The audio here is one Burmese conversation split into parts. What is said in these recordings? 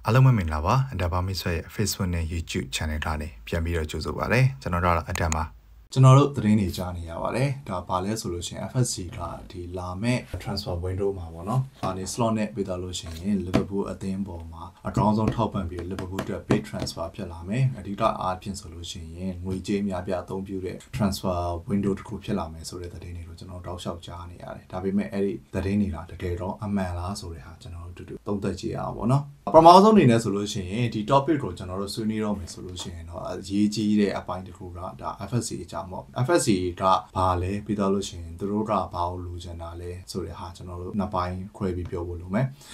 အားလုံးပဲမင်္ဂလာပါအဒါပါမိတ်ဆွဲရဲ့ Facebook နဲ့ YouTube Channel ကနေပြန်ပြီးတော့ကြိုဆိုပါရစေကျွန်တော်တို့အဒါပါကျွန်တော်တို့သတင်းတွေကြားနေရပါတယ်ဒါဘာလဲဆိုလို့ရှိရင် FSC ကဒီလာမဲ့ transfer window မှာပေါ့နော်။ဒါနေ slot နဲ့ပေးတော့လို့ရှိရင် Liverpool အသင်းပေါ်မှာအကောင်းဆုံးထောက်ပံ့ပြီး Liverpool အတွက် big transfer ဖြစ်လာမယ်။အဓိကအားဖြင့်ဆိုလို့ရှိရင်ငွေကြေးအများပြအသုံးပြုတဲ့ transfer window တစ်ခုဖြစ်လာမယ်ဆိုတဲ့သတင်းတွေကိုကျွန်တော်တောက်လျှောက်ကြားနေရတယ်။ဒါပေမဲ့အဲ့ဒီသတင်းတွေကတကယ်တော့အမှန်လားဆိုတဲ့ဟာကျွန်တော်တို့သုံးသပ်ကြည့်ရအောင်ပေါ့နော်။ပထမဆုံးအနေနဲ့ဆိုလို့ရှိရင်ဒီ topic ကိုကျွန်တော်တို့ဆွေးနွေးတော့မယ်ဆိုလို့ရှိရင်တော့အရေးကြီးတဲ့အပိုင်းတစ်ခုကဒါ FSC အကြောင်းပေါ့ FSC ကဘာလဲပြီးတော့လို့ရှိရင်သူတို့ကဘာလို့လူချင်တာလဲဆိုတဲ့ဟာကျွန်တော်တို့နှစ်ပိုင်းခွဲပြီးပြောဖို့လိုမယ်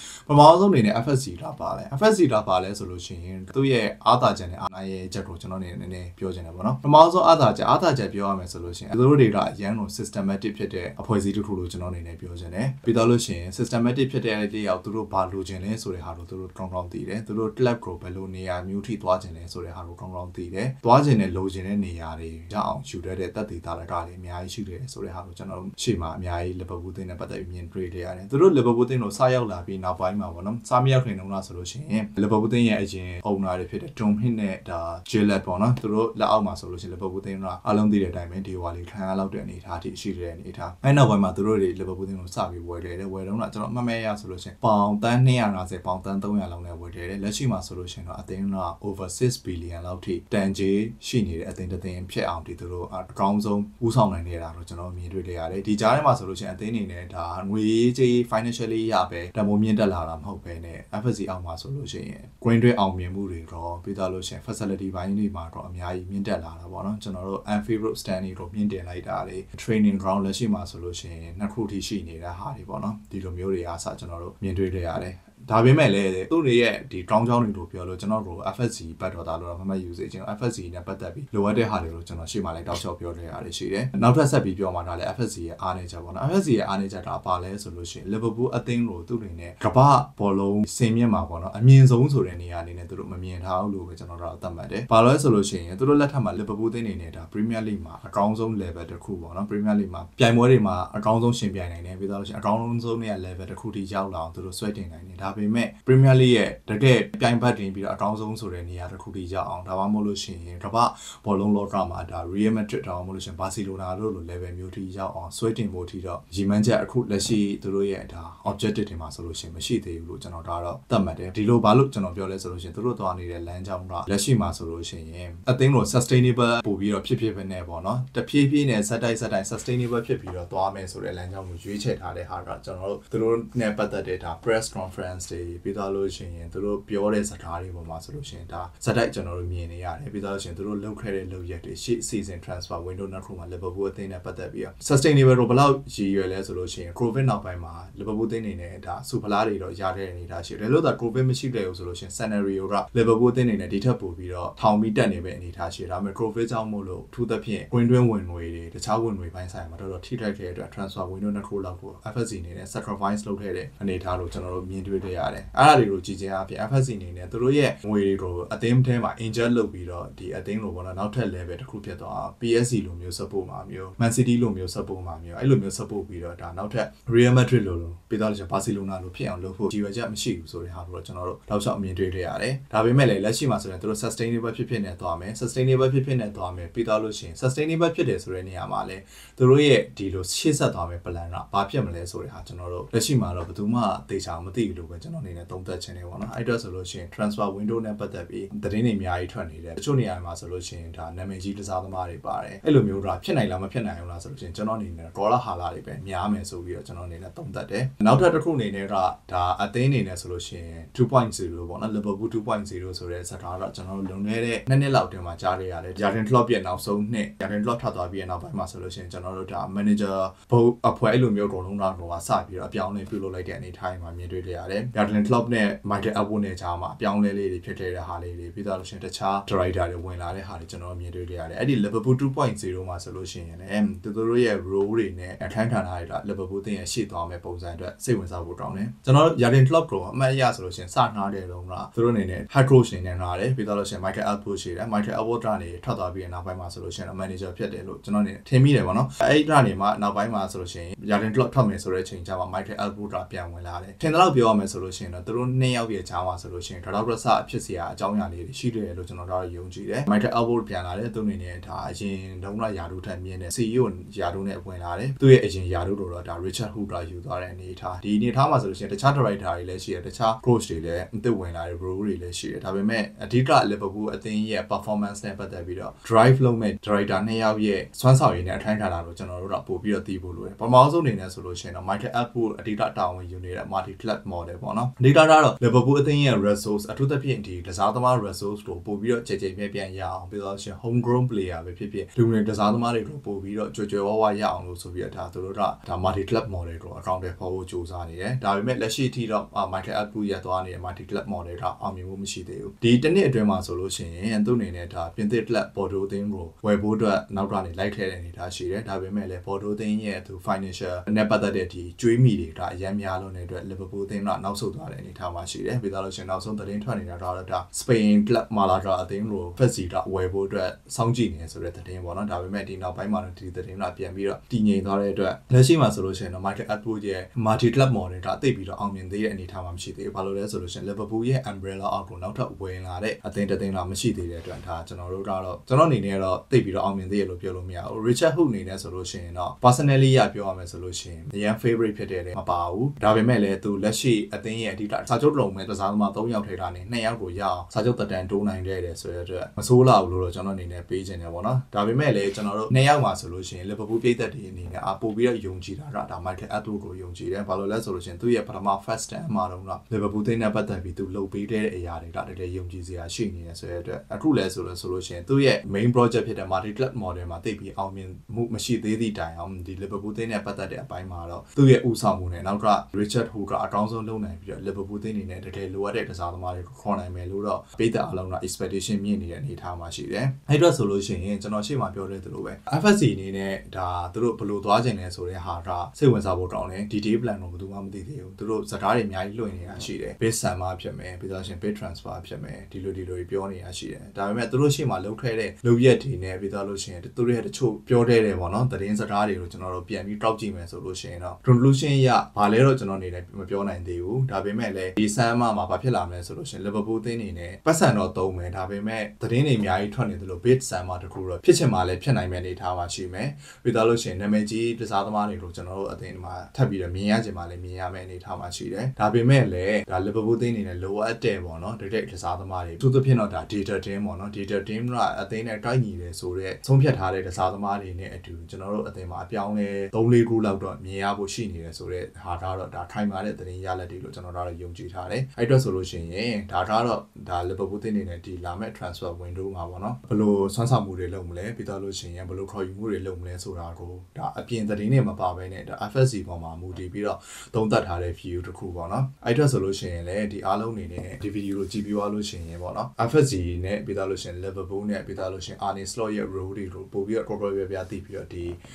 ပထမဆုံးအနေနဲ့ FSC ကဘာလဲ FSC ကဘာလဲဆိုလို့ရှိရင်သူ့ရဲ့အားသာချက်နဲ့အားနည်းချက်ကိုကျွန်တော်နေနည်းနည်းပြောချင်တယ်ပေါ့နော်ပထမဆုံးအားသာချက်ပြောရမယ်ဆိုလို့ရှိရင်သူတို့တွေကအရန်ကို systematic ဖြစ်တဲ့အဖွဲ့အစည်းတစ်ခုလို့ကျွန်တော်နေနဲ့ပြောချင်တယ်ပြီးတော့လို့ရှိရင် systematic ဖြစ်တဲ့တယောက်သူတို့ဘာလိုချင်လဲဆိုတဲ့ဟာကိုသူတို့ကောင်းကောင်းသိတယ်သူတို့ club ကိုဘယ်လိုနေရာမျိုးထိသွားချင်လဲဆိုတဲ့ဟာကိုကောင်းကောင်းသိတယ်သွားချင်တဲ့လိုချင်တဲ့နေရာတွေရအောင်ယူတဲ့တက်သေးတာလည်းအများကြီးရှိတယ်ဆိုတဲ့ဟာကိုကျွန်တော်တို့ရှေ့မှာအများကြီး Liverpool တင်းနဲ့ပတ်သက်ပြီးမြင်တွေ့ကြရတယ်သူတို့ Liverpool တင်းကိုစရောက်လာပြီးနောက်ပိုင်းမှာပေါ့နော်စားမရောက်ခင်တုန်းကဆိုလို့ရှိရင် Liverpool တင်းရဲ့အရင် owner တွေဖြစ်တဲ့ Tom Hint နဲ့ဒါ Gillett ပေါ့နော်သူတို့လက်အောက်မှာဆိုလို့ရှိရင် Liverpool တင်းကအလုံးသိတဲ့အတိုင်းပဲဒီဝါလီခံရလောက်တဲ့အနေအထားအထိရှိတဲ့အနေအထားအဲနောက်ပိုင်းမှာသူတို့တွေ Liverpool တင်းကိုစပြီးဝယ်တယ်ဝယ်တော့ကျွန်တော်အမှတ်မဲ့ရဆိုလို့ရှိရင်ပေါင်တန်း250ပေါင်တန်း300လောက်နဲ့ဝယ်တယ်လက်ရှိမှာဆိုလို့ရှိရင်တော့အသင်းက over 6 billion လောက်ထိတန်ကြေးရှိနေတဲ့အသင်းတစ်သင်းဖြစ်အောင်ဒီသူတို့အကောင်းဆုံးဦးဆောင်နိုင်နေတာတော့ကျွန်တော်မြင်တွေ့ခဲ့ရတယ်ဒီကြားထဲမှာဆိုလို့ရှိရင်အသင်းအနေနဲ့ဒါငွေကြေး financially ရပဲတမိုးမြင့်တက်လာတာမဟုတ်ပဲနဲ့ FSC အောက်မှာဆိုလို့ရှိရင် green တွေအောင်မြင်မှုတွေတော့ပြီးသားလို့ရှိရင် facility ဘိုင်းတွေမှာတော့အများကြီးမြင့်တက်လာတာပေါ့နော်ကျွန်တော်တို့ Anfield Stanley ကိုမြင့်တင်လိုက်တာလေ training ground လက်ရှိမှာဆိုလို့ရှိရင်နှစ်ခုထိရှိနေတဲ့ဟာတွေပေါ့နော်ဒီလိုမျိုးတွေအားစကျွန်တော်တို့မြင်တွေ့ခဲ့ရတယ်ဒါပေမဲ့လည်းသူတွေရဲ့ဒီ ground ကြောင်းတွေလို့ပြောလို့ကျွန်တော်တို့ FSC ဘတ်တော်သားလို့မမှတ်ယူစေချင် FSC နဲ့ပတ်သက်ပြီးလိုအပ်တဲ့ဟာတွေလို့ကျွန်တော်ရှေ့မှာလည်းတောက်လျှောက်ပြောခဲ့ရတယ်ရှိတယ်နောက်ထပ်ဆက်ပြီးပြောမှဒါလည်း FSC ရဲ့အားနည်းချက်ပေါ့နော် FSC ရဲ့အားနည်းချက်ကဘာလဲဆိုလို့ရှိရင် Liverpool အသင်းကိုသူတွေနဲ့ကမ္ဘာဘောလုံးစင်မြင့်မှာပေါ့နော်အမြင့်ဆုံးဆိုတဲ့နေရာအနေနဲ့သူတို့မမြင်ထားဘူးလို့ပဲကျွန်တော်တို့သတ်မှတ်တယ်ဘာလို့လဲဆိုလို့ရှိရင်သူတို့လက်ထက်မှာ Liverpool အသင်းနေနဲ့ဒါ Premier League မှာအကောင်းဆုံး level တစ်ခုပေါ့နော် Premier League မှာပြိုင်ပွဲတွေမှာအကောင်းဆုံးရှင်ပြိုင်နိုင်တယ်ပြီးတော့လို့ရှိရင်အကောင်းဆုံးနေရာ level တစ်ခုထိရောက်လာအောင်သူတို့ဆွဲတင်နိုင်တယ်ဒါပေမဲ့ Premier League ရဲ့တကယ်ပြိုင်ဘက်တင်ပြီးတော့အကောင်းဆုံးဆိုတဲ့နေရာတစ်ခုထိရောက်အောင်ဒါမှမဟုတ်လို့ရှိရင်ကမ္ဘာဘောလုံးလောကမှာဒါ Real Madrid ဒါမှမဟုတ်လို့ရှိရင် Barcelona တို့လို level မျိုးထိရောက်အောင်ဆွဲတင်ဖို့ထိတော့ရည်မှန်းချက်အခုလက်ရှိသူတို့ရဲ့ဒါ objective တွေမှာဆိုလို့ရှိရင်မရှိသေးဘူးလို့ကျွန်တော်ဒါတော့သတ်မှတ်တယ်ဒီလိုဘာလို့ကျွန်တော်ပြောလဲဆိုလို့ရှိရင်သူတို့သွားနေတဲ့လမ်းကြောင်းကလက်ရှိမှာဆိုလို့ရှိရင်အသင်းကို sustainable ပို့ပြီးတော့ဖြစ်ပဲနဲ့ပေါ့နော်တဖြည်းဖြည်းနဲ့ဆက်တိုက် sustainable ဖြစ်ပြီးတော့သွားမယ်ဆိုတဲ့လမ်းကြောင်းကိုရွေးချယ်ထားတဲ့ဟာကကျွန်တော်တို့သူတို့နဲ့ပတ်သက်တဲ့ဒါ press conference တွေပြီးသွားလို့ရှိရင်သူတို့ပြောတဲ့စကားတွေပေါ်မှာဆိုလို့ရှိရင်ဒါဆက်တိုက်ကျွန်တော်တို့မြင်နေရတယ်ပြီးသွားလို့ရှိရင်သူတို့လုပ်ခဲ့တဲ့လုပ်ရက်တွေရှေ့ season transfer window နောက်ခုမှာ Liverpool အသင်းနဲ့ပတ်သက်ပြီးတော့ sustainable တော့ဘယ်လောက်ရည်ရွယ်လဲဆိုလို့ရှိရင် COVID နောက်ပိုင်းမှာ Liverpool အသင်းနေနဲ့ဒါစူဖလားတွေတော့ရတဲ့အနေအထားရှိတယ်လို့ဒါ COVID မရှိခဲ့ဘူးဆိုလို့ရှိရင် scenario က Liverpool အသင်းနေနဲ့ဒီထက်ပိုပြီးတော့ထောင်ပြီးတက်နေပဲအနေအထားရှိတယ်ဒါပေမဲ့ COVID ကြောင့်မို့လို့ထူးသဖြင့် green တွင်းဝင်ငွေတွေတခြားဝင်ငွေပိုင်းဆိုင်မှာတော့ထိခိုက်ခဲ့တဲ့အတွက် transfer window နှစ်ခုလောက်ကို FSC နေနဲ့ sacrifice လုပ်ခဲ့တဲ့အနေအထားလို့ကျွန်တော်တို့မြင်တွေ့ခဲ့ရတယ်အဲ့ဒါတွေကိုကြည့်ခြင်းအပြင် FSC နေနဲ့သူတို့ရဲ့ငွေတွေကိုအသင်းထဲမှာ inject လုပ်ပြီးတော့ဒီအသင်းလိုပေါ့နော်နောက်ထပ် level တစ်ခုဖြစ်သွား PSG လိုမျိုး support မှာမျိုး Man City လိုမျိုး support မှာမျိုးအဲ့လိုမျိုး support ပြီးတော့ဒါနောက်ထပ် Real Madrid လိုပြီးတော့လည်း Barcelona လိုဖြစ်အောင်လုပ်ဖို့ကြီးရွယ်ချက်မရှိဘူးဆိုတဲ့ဟာကိုကျွန်တော်တို့တောက်လျှောက်အမြင်တွေ့ခဲ့ရတယ်ဒါပေမဲ့လည်းလက်ရှိမှာဆိုရင်သူတို့ sustainable ဖြစ်နေသွားမယ် sustainable ဖြစ်နေသွားမယ်ပြီးတော့လို့ရှိရင် sustainable ဖြစ်တယ်ဆိုတဲ့နေရာမှာလည်းသူတို့ရဲ့ဒီလိုရှေ့ဆက်သွားမယ် plan ကဘာဖြစ်မလဲဆိုတဲ့ဟာကျွန်တော်တို့လက်ရှိမှာတော့ဘယ်သူမှသေချာမသိဘူးလို့ပဲကျွန်တော်အနေနဲ့သုံးသပ်ချင်တယ်ပေါ့နော်အဲ့တော့ဆိုလို့ရှိရင် transfer window နဲ့ပတ်သက်ပြီးသတင်းတွေအများကြီးထွက်နေတယ်တချို့နေရာမှာဆိုလို့ရှိရင်ဒါနာမည်ကြီးတစားသမားတွေပါတယ်အဲ့လိုမျိုးတော့ဖြစ်နိုင်လားမဖြစ်နိုင်ဘူးလားဆိုလို့ရှိရင်ကျွန်တော်အနေနဲ့ဒေါ်လာဟာလာတွေပဲများမယ်ဆိုပြီးတော့ကျွန်တော်အနေနဲ့သုံးသပ်တယ်နောက်ထပ်တစ်ခုအနေနဲ့ကဒါအသင်းအနေနဲ့ဆိုလို့ရှိရင် 2.0 ပေါ့နော် Liverpool 2.0 ဆိုတဲ့စကားတော့ကျွန်တော်တို့လုံနေတဲ့နှစ်လောက်တင်မှာကြားရရတယ်Jurgen Klopp ရဲ့နောက်ဆုံးနှစ် Jurgen Klopp ထွက်သွားပြီးတဲ့နောက်ပိုင်းမှာဆိုလို့ရှိရင်ကျွန်တော်တို့ဒါ manager ဘုတ်အဖွဲ့အဲ့လိုမျိုးအကုန်လုံးတော့စပြီးတော့အပြောင်းအလဲပြုလုပ်လိုက်တဲ့အနေထားမှာမြင်တွေ့ကြရတယ် Jurgen Klopp နဲ့ Michael Owen နဲ့ကြားမှာအပြောင်းအလဲလေးတွေဖြစ်ခဲ့တဲ့ဟာလေးတွေပြီးတော့လို့ရှိရင်တခြား driver တွေဝင်လာတဲ့ဟာတွေကျွန်တော်မြင်တွေ့ကြရတယ်အဲ့ဒီ Liverpool 2.0 မှာဆိုလို့ရှိရင်လည်းသူတို့ရဲ့ role တွေနဲ့အခန်းကဏ္ဍတွေက Liverpool တင်ရရှေ့သွားမယ့်ပုံစံအတွက်စိတ်ဝင်စားဖို့တောင်းတယ်ကျွန်တော် Jurgen Klopp ကိုအမှတ်ရဆိုလို့ရှိရင်စနှားတယ်တော့ကသူတို့အနေနဲ့ head coach အနေနဲ့နှားတယ်ပြီးတော့လို့ရှိရင် Michael Owen ရှိတယ် Michael Owen ကနေထွက်သွားပြီးတဲ့နောက်ပိုင်းမှာဆိုလို့ရှိရင် manager ဖြစ်တယ်လို့ကျွန်တော်အနေနဲ့ထင်မိတယ်ပေါ့နော်အဲ့ဒီကနေမှနောက်ပိုင်းမှာဆိုလို့ရှိရင် Jurgen Klopp ထွက်မယ်ဆိုတဲ့အချိန်ကျမှ Michael Owen ပြန်ဝင်လာတယ်ထင်တယ်လို့ပြောရမယ်ဆို solution တော့သူတို့နှစ်ယောက်ရဲ့ကြားမှာဆိုလို့ရှိရင်ဒါတော့ပြစဖြစ်စရာအကြောင်းအရာလေးတွေရှိတယ်လို့ကျွန်တော်တို့ယုံကြည်တယ် Michael Albert ပြန်လာတယ်သူအနေနဲ့ဒါအရင်တုန်းကယာတို့ထက်မြင့်တဲ့ CEO ယာတို့နဲ့ဝင်လာတယ်သူရဲ့အရင်ယာတို့တော့ဒါ Richard Hooker ယူသွားတဲ့အနေထားဒီအနေထားမှာဆိုလို့ရှိရင်တခြား director တွေလည်းရှိတယ်တခြား coach တွေလည်းအသစ်ဝင်လာတဲ့ role တွေလည်းရှိတယ်ဒါပေမဲ့အဓိက Liverpool အသင်းရဲ့ performance နဲ့ပတ်သက်ပြီးတော့ drive လုပ်မဲ့ director နှစ်ယောက်ရဲ့စွမ်းဆောင်ရည်နဲ့အထိုင်းထားတာလို့ကျွန်တော်တို့တော့ပို့ပြီးတော့သိဖို့လိုတယ်ပထမဆုံးအနေနဲ့ဆိုလို့ရှိရင်တော့ Michael Albert အဓိကတာဝန်ယူနေတဲ့ multi club model ပေါ့နော်အဓိကတော့ Liverpool အသင်းရဲ့ resource အထူးသဖြင့်ဒီကစားသမား resource ကိုပို့ပြီးတော့ကြဲမြဲရအောင်ပြီးတော့ရှင် home grown player ပဲဖြစ်လူငယ်ကစားသမားတွေကိုပို့ပြီးတော့ကြွဝရအောင်လို့ဆိုပြီးတော့ဒါသူတို့ကဒါ multi club model ကိုအကောင့်တွေဖော်ဖို့ကြိုးစားနေတယ်ဒါပေမဲ့လက်ရှိထိတော့ Michael Albert ရသွားနေတဲ့ multi club model ကအောင်မြင်မှုမရှိသေးဘူးဒီတစ်နှစ်အတွင်းမှာဆိုလို့ရှိရင်သူ့အနေနဲ့ဒါပြင်သစ် club Bordeaux အသင်းကိုဝယ်ဖို့အတွက်နောက်ကနေလိုက်ခဲ့တဲ့အနေထားရှိတယ်ဒါပေမဲ့လည်း Bordeaux အသင်းရဲ့သူ financial နဲ့ပတ်သက်တဲ့ဒီကျွေးမိတွေဒါအများများလုံးတဲ့အတွက် Liverpool အသင်းကနောက်ဆုတ်သွားတဲ့အနေထားမှာရှိတယ်ပြီးတော့လို့ရှိရင်နောက်ဆုံးသတင်းထွက်နေတာတော့ဒါ Spain club Malaga အသင်းကို Fetsi ကဝယ်ဖို့အတွက်စောင့်ကြည့်နေဆိုတဲ့သတင်းပေါ့နော်ဒါပေမဲ့ဒီနောက်ပိုင်းမှာတော့ဒီသတင်းကပြန်ပြီးတော့တည်ငြိမ်သွားတဲ့အတွက်လက်ရှိမှာဆိုလို့ရှိရင်တော့ Michael Albert ရဲ့ multi club model ကတိတ်ပြီးတော့အောင်မြင်သေးတဲ့အနေထားမှာမရှိသေးဘူးဘာလို့လဲဆိုလို့ရှိရင် Liverpool ရဲ့ umbrella အောက်ကိုနောက်ထပ်ဝင်လာတဲ့အသင်းတစ်သင်းတော့မရှိသေးတဲ့အတွက်ဒါကျွန်တော်တို့ကတော့ကျွန်တော်အနေနဲ့တော့တိတ်ပြီးတော့အောင်မြင်သေးရလို့ပြောလို့မရဘူး Richard Hook အနေနဲ့ဆိုလို့ရှိရင်တော့ personally ရပြောရမယ်ဆိုလို့ရှိရင်အရင် favorite ဖြစ်တဲ့မပါဘူးဒါပေမဲ့လည်းသူလက်ရှိအသင်းရဲ့အဓိကစာချုပ်လုံးမဲ့ကစားသမား3ယောက်ထိထားနေ2ယောက်ကိုရအောင်စာချုပ်တက်တန်တိုးနိုင်ခဲ့တယ်ဆိုတဲ့အတွက်မဆိုးလာဘူးလို့တော့ကျွန်တော်အနေနဲ့ပေးခြင်းတယ်ပေါ့နော်ဒါပေမဲ့လည်းကျွန်တော်တို့2ယောက်မှာဆိုလို့ရှိရင် Liverpool ပြည်သက်တွေအနေနဲ့ပို့ပြီးတော့ယုံကြည်တာကဒါ Michael Albert ကိုယုံကြည်တယ်ဘာလို့လဲဆိုလို့ရှိရင်သူ့ရဲ့ပထမ first time မှာတော့ Liverpool သိန်းနဲ့ပတ်သက်ပြီးသူလုပ်ပေးတဲ့အရာတွေကတကယ်ယုံကြည်စရာရှိနေတယ်ဆိုတဲ့အတွက်အခုလဲဆိုလို့ရှိရင်သူ့ရဲ့ main project ဖြစ်တဲ့ multi club model မှာတိတ်ပြီးအောင်မြင်မှုမရှိသေးသည့်တိုင်အောင်ဒီ Liverpool သိန်းနဲ့ပတ်သက်တဲ့အပိုင်းမှာတော့သူ့ရဲ့ဦးဆောင်မှုနဲ့နောက်က Richard Hook ကအကောင်းဆုံးလုပ်နိုင်ပြီးတော့ Liverpool သိန်းအနေနဲ့တကယ်လိုအပ်တဲ့ကစားသမားတွေကိုခေါ်နိုင်မယ်လို့တော့ပေးတဲ့အလုံးက expectation မြင့်နေတဲ့အနေအထားမှာရှိတယ်အဲ့တော့ဆိုလို့ရှိရင်ကျွန်တော်ရှေ့မှာပြောတဲ့သူလိုပဲ FSC အနေနဲ့ဒါသူတို့ဘယ်လိုသွားခြင်းလဲဆိုတဲ့ဟာကစိတ်ဝင်စားဖို့ကောင်းတယ် detail plan ကိုဘယ်သူမှမသိသေးဘူးသူတို့စကားတွေအများကြီးလွှင့်နေတာရှိတယ် base summer ဖြစ်မယ်ပြီးတော့ရှင် base transfer ဖြစ်မယ်ဒီလိုပြောနေတာရှိတယ်ဒါပေမဲ့သူတို့ရှေ့မှာလုပ်ခဲ့တဲ့လုပ်ရက်တွေနဲ့ပြီးတော့လို့ရှိရင်သူတို့ရဲ့တချို့ပြောတဲ့တယ်ပေါ့နော်သတင်းစကားတွေကိုကျွန်တော်တို့ပြန်ပြီးတောက်ကြည့်မယ်ဆိုလို့ရှိရင်တော့ conclusion ရဘာလဲတော့ကျွန်တော်အနေနဲ့မပြောနိုင်သေးဘူးဒါပေမဲ့လည်းဒီ summer မှာဘာဖြစ်လာမလဲဆိုလို့ရှိရင် Liverpool သင်းအနေနဲ့ပတ်စံတော့သုံးမယ်ဒါပေမဲ့သတင်းတွေအများကြီးထွက်နေသလို base summer တခုတော့ဖြစ်ချင်မှလည်းဖြစ်နိုင်မယ့်အနေထားမှာရှိမယ်ပြီးတော့လို့ရှိရင်နာမည်ကြီးကစားသမားတွေကိုကျွန်တော်တို့အသင်းမှာထပ်ပြီးတော့မြင်ရချင်မှလည်းမြင်ရမယ့်အနေထားမှာရှိတယ်ဒါပေမဲ့လည်းဒါ Liverpool သင်းအနေနဲ့လိုအပ်တဲ့ပေါ့နော်direct ကစားသမားတွေသူသဖြင့်တော့ဒါ data team ပေါ့နော် data team ကအသင်းနဲ့တိုက်ညီတယ်ဆိုတော့ဆုံးဖြတ်ထားတဲ့ကစားသမားတွေနဲ့အတူကျွန်တော်တို့အသင်းမှာအပြောင်းလဲ3-4ခုလောက်တော့မြင်ရဖို့ရှိနေတယ်ဆိုတော့ဟာကတော့ဒါခိုင်မာတဲ့သတင်းရလက်တွေလို့ကျွန်တော်တို့ယုံကြည်ထားတယ်အဲ့အတွက်ဆိုလို့ရှိရင်ဒါကတော့ဒါ Liverpool သင်းအနေနဲ့ဒီလာမဲ့ transfer window မှာပေါ့နော်ဘယ်လိုဆွမ်းဆောင်မှုတွေလုပ်မလဲပြီးတော့လို့ရှိရင်ဘယ်လိုခေါ်ယူမှုတွေလုပ်မလဲဆိုတာကိုဒါအပြင်သတင်းတွေမပါဘဲနဲ့ဒါ FSC ပေါ်မှာမူတည်ပြီးတော့သုံးသပ်ထားတဲ့ view တစ်ခုပေါ့နော်အဲ့အတွက်ဆိုလို့ရှိရင်လည်းဒီအားလုံးအနေနဲ့ဒီ video ကိုကြည့်ပြီးသွားလို့ရှိရင်ပေါ့နော် FSC နဲ့ပြီးတော့လို့ရှိရင် Liverpool နဲ့ပြီးတော့လို့ရှိရင် Arne Slot ရဲ့ role တွေကိုပို့ပြီးတော့ corporate ပြသိပြီးတော့ဒီ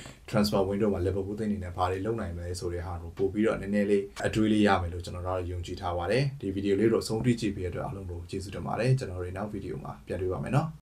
transfer window မှာ Liverpool သင်းအနေနဲ့ဘာတွေလုပ်နိုင်မလဲဆိုတဲ့ဟာကိုပို့ပြီးတော့နည်းနည်းလေးအတွေးလေးရမယ်လို့ကျွန်တော်တို့ယုံကြည်ထားပါတယ်ဒီ video လေးတော့အဆုံးထိကြည့်ပြီးတဲ့အတွက်အားလုံးကိုကျေးဇူးတင်ပါတယ်ကျွန်တော်တို့နောက် video မှာပြန်တွေ့ပါမယ်နော်